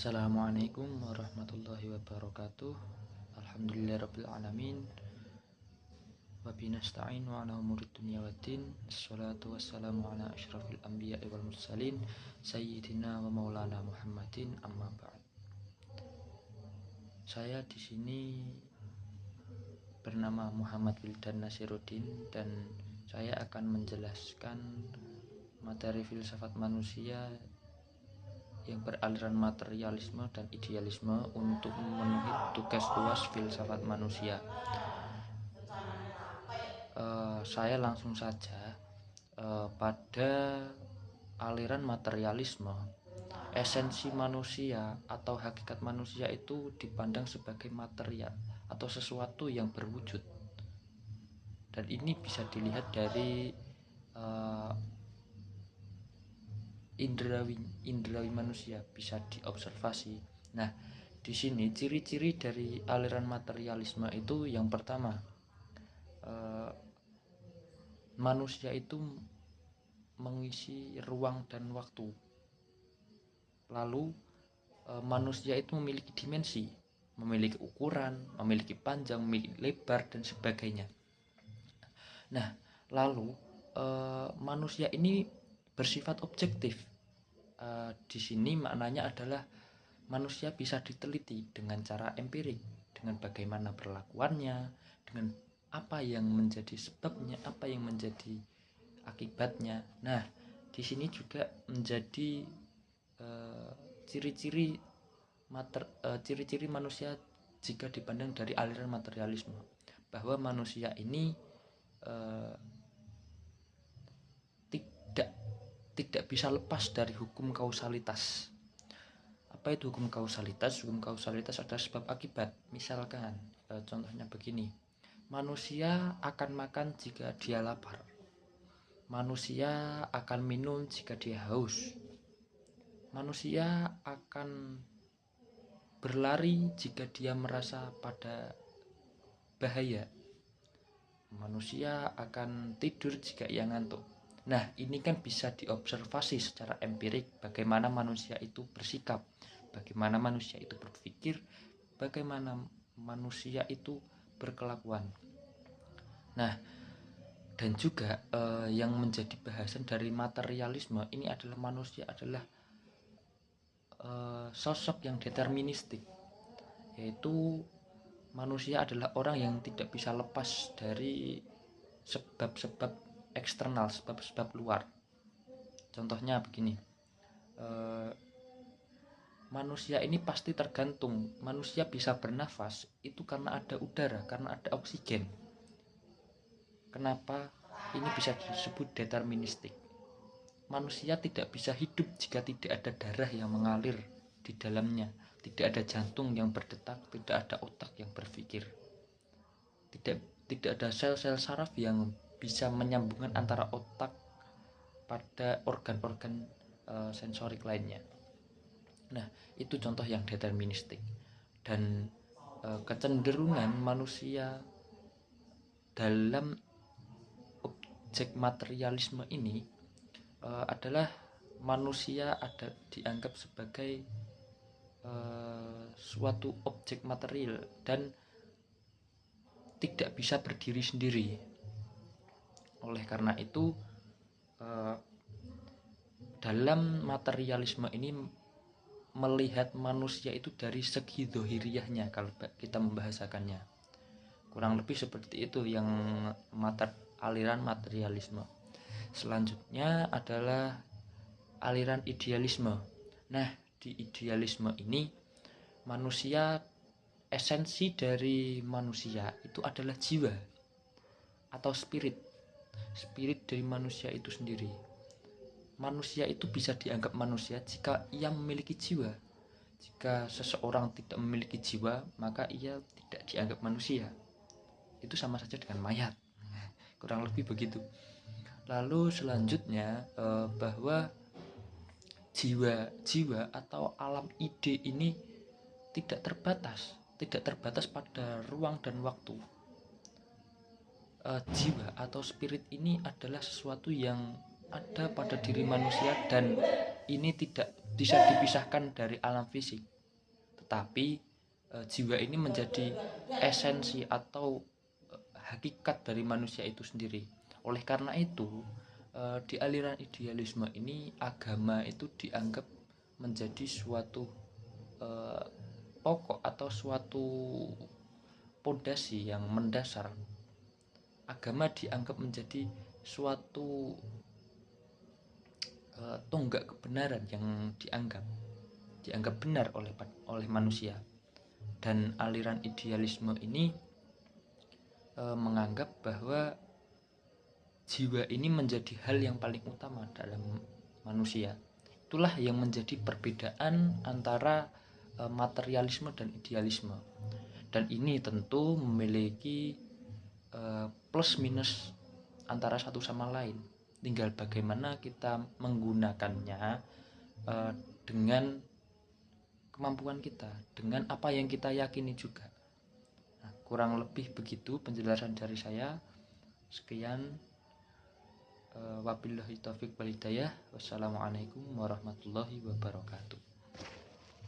Assalamualaikum warahmatullahi wabarakatuh. Alhamdulillahirabbil alamin. Wa binasta'in wa ala umurid dunya waddin. Assalatu wassalamu ala asyrafil anbiya'i wal mursalin sayyidina wa maulana Muhammadin amma ba'd. Saya di sini bernama Muhammad Wildan Nasiruddin dan saya akan menjelaskan materi filsafat manusia yang beraliran materialisme dan idealisme untuk memenuhi tugas luas filsafat manusia. Saya langsung saja pada aliran materialisme, esensi manusia atau hakikat manusia itu dipandang sebagai material atau sesuatu yang berwujud, dan ini bisa dilihat dari indrawi manusia, bisa diobservasi. Nah, di sini ciri-ciri dari aliran materialisme itu yang pertama, manusia itu mengisi ruang dan waktu. Lalu manusia itu memiliki dimensi, memiliki ukuran, memiliki panjang, memiliki lebar dan sebagainya. Nah, lalu manusia ini bersifat objektif. Di sini maknanya adalah manusia bisa diteliti dengan cara empirik, dengan bagaimana perlakuannya, dengan apa yang menjadi sebabnya, apa yang menjadi akibatnya. Nah, di sini juga menjadi ciri-ciri manusia jika dipandang dari aliran materialisme, bahwa manusia ini tidak bisa lepas dari hukum kausalitas. Apa itu hukum kausalitas? Hukum kausalitas adalah sebab akibat. Misalkan contohnya begini, manusia akan makan jika dia lapar, manusia akan minum jika dia haus, manusia akan berlari jika dia merasa pada bahaya, manusia akan tidur jika ia ngantuk. Nah, ini kan bisa diobservasi secara empirik bagaimana manusia itu bersikap, bagaimana manusia itu berpikir, bagaimana manusia itu berkelakuan. Nah, dan juga yang menjadi bahasan dari materialisme ini adalah manusia adalah sosok yang deterministik, yaitu manusia adalah orang yang tidak bisa lepas dari sebab-sebab eksternal, sebab-sebab luar. Contohnya begini, manusia ini pasti tergantung. Manusia bisa bernafas itu karena ada udara, karena ada oksigen. Kenapa ini bisa disebut deterministik? Manusia tidak bisa hidup jika tidak ada darah yang mengalir di dalamnya, tidak ada jantung yang berdetak, tidak ada otak yang berpikir, tidak ada sel-sel saraf yang bisa menyambungkan antara otak pada organ-organ sensorik lainnya. Nah, itu contoh yang deterministik. Dan kecenderungan manusia dalam objek materialisme ini adalah manusia dianggap sebagai suatu objek material dan tidak bisa berdiri sendiri. Oleh karena itu, dalam materialisme ini melihat manusia itu dari segi zahiriyahnya, kalau kita membahasakannya. Kurang lebih seperti itu yang aliran materialisme. Selanjutnya adalah aliran idealisme. Nah, di idealisme ini esensi dari manusia itu adalah jiwa atau spirit dari manusia itu sendiri. Manusia itu bisa dianggap manusia jika ia memiliki jiwa. Jika seseorang tidak memiliki jiwa, maka ia tidak dianggap manusia. Itu sama saja dengan mayat. Kurang lebih begitu. Lalu selanjutnya bahwa jiwa atau alam ide ini tidak terbatas pada ruang dan waktu. Jiwa atau spirit ini adalah sesuatu yang ada pada diri manusia dan ini tidak bisa dipisahkan dari alam fisik. tetapi jiwa ini menjadi esensi atau hakikat dari manusia itu sendiri. Oleh karena itu, di aliran idealisme ini agama itu dianggap menjadi suatu pokok atau suatu pondasi yang mendasar. Agama dianggap menjadi suatu tonggak kebenaran yang dianggap benar oleh manusia. Dan aliran idealisme ini menganggap bahwa jiwa ini menjadi hal yang paling utama dalam manusia. Itulah yang menjadi perbedaan antara materialisme dan idealisme. Dan ini tentu memiliki plus minus antara satu sama lain. Tinggal bagaimana kita menggunakannya dengan kemampuan kita, dengan apa yang kita yakini juga. Nah, kurang lebih begitu penjelasan dari saya. Sekian, wabillahi taufiq wal hidayah. Wassalamualaikum warahmatullahi wabarakatuh.